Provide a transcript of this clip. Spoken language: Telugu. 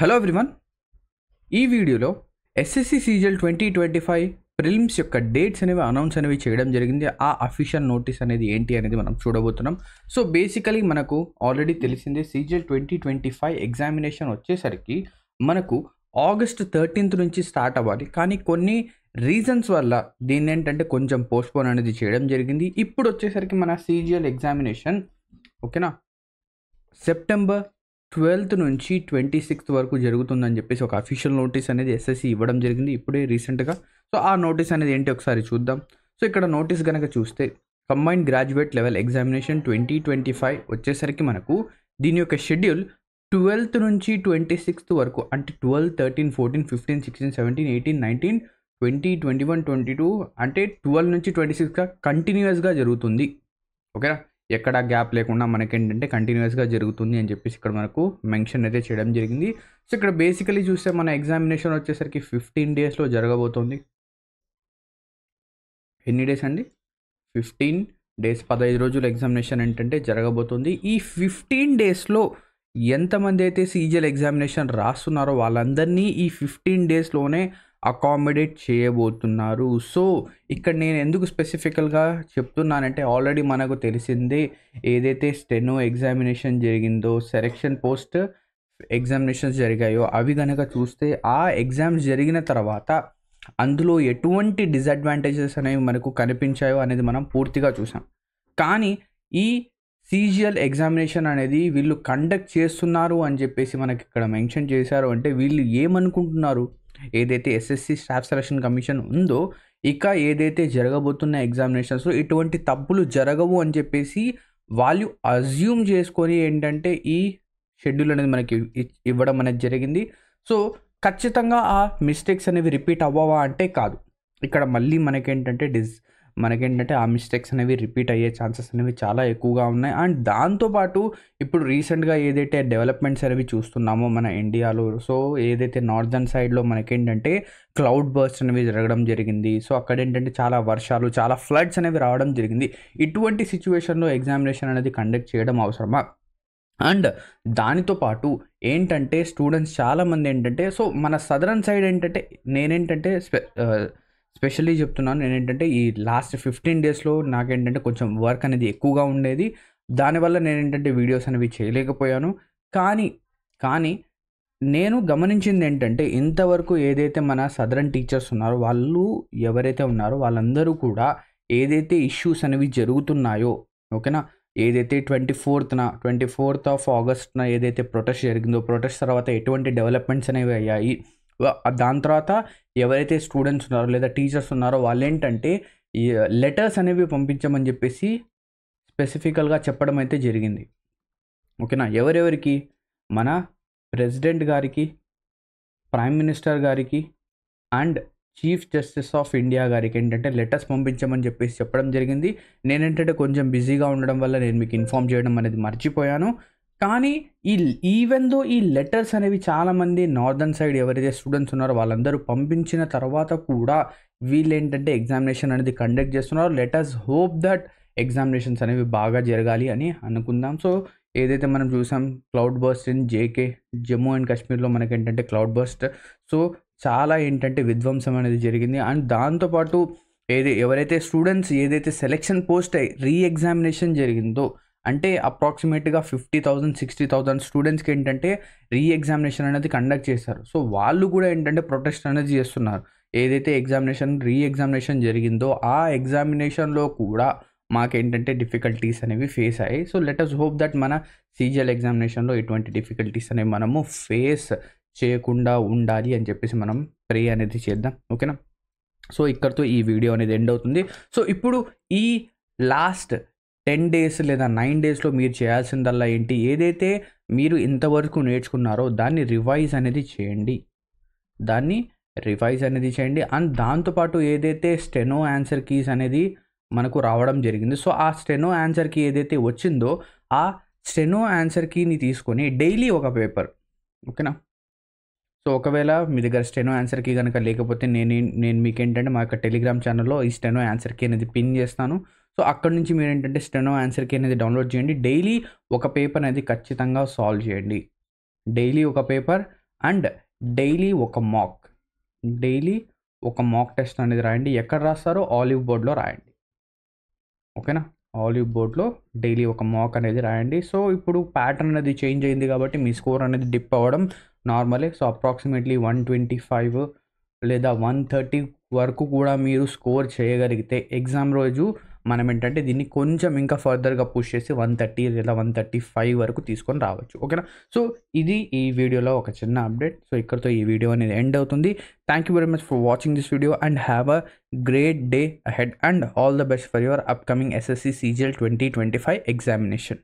Hello everyone. ఈ వీడియోలో ఎస్ఎస్సి సీజీఎల్ 2025 ప్రిలిమ్స్ యొక్క డేట్స్ అనేవి అనౌన్స్ అనేవి చేయడం జరిగింది. ఆ అఫీషియల్ నోటీస్ అనేది ఏంటి అనేది మనం చూడబోతున్నాం. సో బేసికలీ మనకు ఆల్రెడీ తెలిసిందే, సీజీఎల్ 2025 ఎగ్జామినేషన్ వచ్చేసరికి మనకు ఆగస్ట్ 13th నుంచి స్టార్ట్ అవ్వాలి. కానీ కొన్ని రీజన్స్ వల్ల దీన్ని ఏంటంటే కొంచెం పోస్ట్పోన్ అనేది చేయడం జరిగింది. ఇప్పుడు వచ్చేసరికి మన సీజీఎల్ ఎగ్జామినేషన్ ఓకేనా సెప్టెంబర్ 12th నుంచి 26th వరకు జరుగుతుందని చెప్పేసి ఒక అఫీషియల్ నోటీస్ అనేది ఎస్ఎస్సి ఇవ్వడం జరిగింది ఇప్పుడే రీసెంట్గా. సో ఆ నోటీస్ అనేది ఏంటి ఒకసారి చూద్దాం. సో ఇక్కడ నోటీస్ కనుక చూస్తే కంబైన్డ్ గ్రాడ్యుయేట్ లెవెల్ ఎగ్జామినేషన్ 2025 వచ్చేసరికి మనకు దీని యొక్క షెడ్యూల్ 12th నుంచి 26th వరకు, అంటే 12, 13, 14, 15, 16, 17, 18, 19, 20, 21, 22 అంటే 12 నుంచి 26గా కంటిన్యూస్గా జరుగుతుంది. ఓకేనా, ఎక్కడ గ్యాప్ లేకుండా మనకేంటంటే కంటిన్యూస్గా జరుగుతుంది అని చెప్పేసి ఇక్కడ మనకు మెన్షన్ అయితే చేయడం జరిగింది. సో ఇక్కడ బేసికలీ చూస్తే మన ఎగ్జామినేషన్ వచ్చేసరికి 15 డేస్లో జరగబోతోంది. ఎన్ని డేస్ అండి? 15 డేస్, 15 రోజులు ఎగ్జామినేషన్ ఏంటంటే జరగబోతుంది. ఈ 15 డేస్లో ఎంతమంది అయితే సీజీఎల్ ఎగ్జామినేషన్ రాస్తున్నారో వాళ్ళందరినీ ఈ 15 డేస్లోనే అకామిడేట్ చేయబోతున్నారు. సో ఇక్కడ నేను ఎందుకు స్పెసిఫికల్గా చెప్తున్నానంటే, ఆల్రెడీ మనకు తెలిసిందే ఏదైతే స్టెనో ఎగ్జామినేషన్ జరిగిందో, సెలక్షన్ పోస్ట్ ఎగ్జామినేషన్స్ జరిగాయో అవి కనుక చూస్తే ఆ ఎగ్జామ్స్ జరిగిన తర్వాత అందులో ఎటువంటి డిసడ్వాంటేజెస్ అనేవి మనకు కనిపించాయో అనేది మనం పూర్తిగా చూసాం. కానీ ఈ సీజీఎల్ ఎగ్జామినేషన్ అనేది వీళ్ళు కండక్ట్ చేస్తున్నారు అని చెప్పేసి మనకి ఇక్కడ మెన్షన్ చేశారు. అంటే వీళ్ళు ఏమనుకుంటున్నారు, ఏదైతే ఎస్ఎస్సి స్టాఫ్ సెలక్షన్ కమిషన్ ఉందో ఇక ఏదైతే జరగబోతున్న ఎగ్జామినేషన్స్లో ఇటువంటి తప్పులు జరగవు అని చెప్పేసి వాళ్ళు అజ్యూమ్ చేసుకొని ఏంటంటే ఈ షెడ్యూల్ అనేది మనకి ఇవ్వడం అనేది జరిగింది. సో ఖచ్చితంగా ఆ మిస్టేక్స్ అనేవి రిపీట్ అవ్వవా అంటే కాదు. ఇక్కడ మళ్ళీ మనకేంటంటే ఆ మిస్టేక్స్ అనేవి రిపీట్ అయ్యే ఛాన్సెస్ అనేవి చాలా ఎక్కువగా ఉన్నాయి. అండ్ దాంతోపాటు ఇప్పుడు రీసెంట్గా ఏదైతే డెవలప్మెంట్స్ అనేవి చూస్తున్నామో మన ఇండియాలో, సో ఏదైతే నార్దర్న్ సైడ్లో మనకేంటంటే క్లౌడ్ బర్స్ట్ అనేవి జరగడం జరిగింది. సో అక్కడ ఏంటంటే చాలా వర్షాలు, చాలా ఫ్లడ్స్ అనేవి రావడం జరిగింది. ఇటువంటి సిచ్యువేషన్లో ఎగ్జామినేషన్ అనేది కండక్ట్ చేయడం అవసరమా? అండ్ దానితో పాటు ఏంటంటే స్టూడెంట్స్ చాలామంది ఏంటంటే, సో మన సదరన్ సైడ్ ఏంటంటే నేనేంటంటే స్పెషల్లీ చెప్తున్నాను, నేనేంటంటే ఈ లాస్ట్ 15 డేస్లో నాకేంటంటే కొంచెం వర్క్ అనేది ఎక్కువగా ఉండేది. దానివల్ల నేనేంటంటే వీడియోస్ అనేవి చేయలేకపోయాను. కానీ నేను గమనించింది ఏంటంటే, ఇంతవరకు ఏదైతే మన సదరన్ టీచర్స్ ఉన్నారో వాళ్ళు ఎవరైతే ఉన్నారో వాళ్ళందరూ కూడా ఏదైతే ఇష్యూస్ అనేవి జరుగుతున్నాయో ఓకేనా, ఏదైతే 24th ఆఫ్ ఆగస్ట్న ఏదైతే ప్రొటెస్ట్ జరిగిందో, ప్రొటెస్ట్ తర్వాత ఎటువంటి డెవలప్మెంట్స్ అనేవి అయ్యాయి, దాని తర్వాత ఎవరైతే స్టూడెంట్స్ ఉన్నారో లేదా టీచర్స్ ఉన్నారో వాళ్ళు ఏంటంటే ఈ లెటర్స్ అనేవి పంపించమని చెప్పేసి స్పెసిఫికల్గా చెప్పడం అయితే జరిగింది. ఓకేనా, ఎవరెవరికి? మన ప్రెసిడెంట్ గారికి, ప్రైమ్ మినిస్టర్ గారికి and chief justice of India గారికి ఏంటంటే లెటర్స్ పంపించమని చెప్పేసి చెప్పడం జరిగింది. నేనేంటంటే కొంచెం బిజీగా ఉండడం వల్ల నేను మీకు ఇన్ఫామ్ చేయడం అనేది మర్చిపోయాను. కానీ ఈవెన్ దో ఈ లెటర్స్ అనేవి చాలామంది నార్దర్న్ సైడ్ ఎవరైతే స్టూడెంట్స్ ఉన్నారో వాళ్ళందరూ పంపించిన తర్వాత కూడా వీళ్ళు ఏంటంటే ఎగ్జామినేషన్ అనేది కండక్ట్ చేస్తున్నారు. లెటర్స్ హోప్ దట్ ఎగ్జామినేషన్స్ అనేవి బాగా జరగాలి అని అనుకుందాం. సో ఏదైతే మనం చూసాం cloud burst in JK, Jammu and కాశ్మీర్లో మనకేంటంటే క్లౌడ్ బర్స్ట్, సో చాలా ఏంటంటే విధ్వంసం అనేది జరిగింది. అండ్ దాంతోపాటు ఎవరైతే స్టూడెంట్స్ ఏదైతే సెలెక్షన్ పోస్ట్ రీ ఎగ్జామినేషన్ జరిగిందో, అంటే అప్రాక్సిమేట్గా 50,000 60,000 స్టూడెంట్స్కి ఏంటంటే రీ ఎగ్జామినేషన్ అనేది కండక్ట్ చేశారు. సో వాళ్ళు కూడా ఏంటంటే ప్రొటెస్ట్ అనేది చేస్తున్నారు. ఏదైతే రీ ఎగ్జామినేషన్ జరిగిందో ఆ ఎగ్జామినేషన్లో కూడా మాకేంటంటే డిఫికల్టీస్ అనేవి ఫేస్ అయ్యాయి. So let us hope that మన సీజీఎల్ ఎగ్జామినేషన్లో ఇటువంటి డిఫికల్టీస్ అనేవి మనము ఫేస్ చేయకుండా ఉండాలి అని చెప్పేసి మనం ప్రే అనేది చేద్దాం. ఓకేనా, సో ఇక్కడితో ఈ వీడియో అనేది ఎండ్ అవుతుంది. సో ఇప్పుడు ఈ లాస్ట్ 10 డేస్ లేదా 9 డేస్లో మీరు చేయాల్సిందల్లా ఏంటి, ఏదైతే మీరు ఇంతవరకు నేర్చుకున్నారో దాన్ని రివైజ్ అనేది చేయండి. అండ్ దాంతోపాటు ఏదైతే స్టెనో ఆన్సర్ కీస్ అనేది మనకు రావడం జరిగింది, సో ఆ స్టెనో ఆన్సర్ కీ ఏదైతే వచ్చిందో ఆ స్టెనో ఆన్సర్ కీని తీసుకొని డైలీ ఒక పేపర్, ఓకేనా. సో ఒకవేళ మీ దగ్గర స్టెనో ఆన్సర్ కీ కనుక లేకపోతే నేను మీకు ఏంటంటే మా యొక్క టెలిగ్రామ్ ఛానల్లో ఈ స్టెనో ఆన్సర్ కీ అనేది పిన్ చేస్తాను. సో అక్కడ నుంచి మీరు ఏంటంటే స్టెనో ఆన్సర్ కీ అనేది డౌన్లోడ్ చేయండి. డైలీ ఒక పేపర్ అనేది ఖచ్చితంగా సాల్వ్ చేయండి. డైలీ ఒక పేపర్ అండ్ డైలీ ఒక మాక్ టెస్ట్ అనేది రాయండి. ఎక్కడ రాస్తారో ఆలివ్ బోర్డ్లో రాయండి. ఓకేనా, ఆలివ్ బోర్డ్లో డైలీ ఒక మాక్ అనేది రాయండి. సో ఇప్పుడు ప్యాటర్న్ అనేది చేంజ్ అయింది కాబట్టి మీ స్కోర్ అనేది డిప్ అవ్వడం నార్మలే. సో అప్రాక్సిమేట్లీ 125 లేదా 130 వరకు కూడా మీరు స్కోర్ చేయగలిగితే ఎగ్జామ్ రోజు మనం ఏంటంటే దీన్ని కొంచెం ఇంకా ఫర్దర్గా పుష్ చేసి 130 లేదా 135 వరకు తీసుకొని రావచ్చు. ఓకేనా, సో ఇది ఈ వీడియోలో ఒక చిన్న అప్డేట్. సో ఇక్కడితో ఈ వీడియో అనేది ఎండ్ అవుతుంది. Thank you very much for watching this video and have a great day ahead and all the best for your upcoming SSC CGL 2025 examination.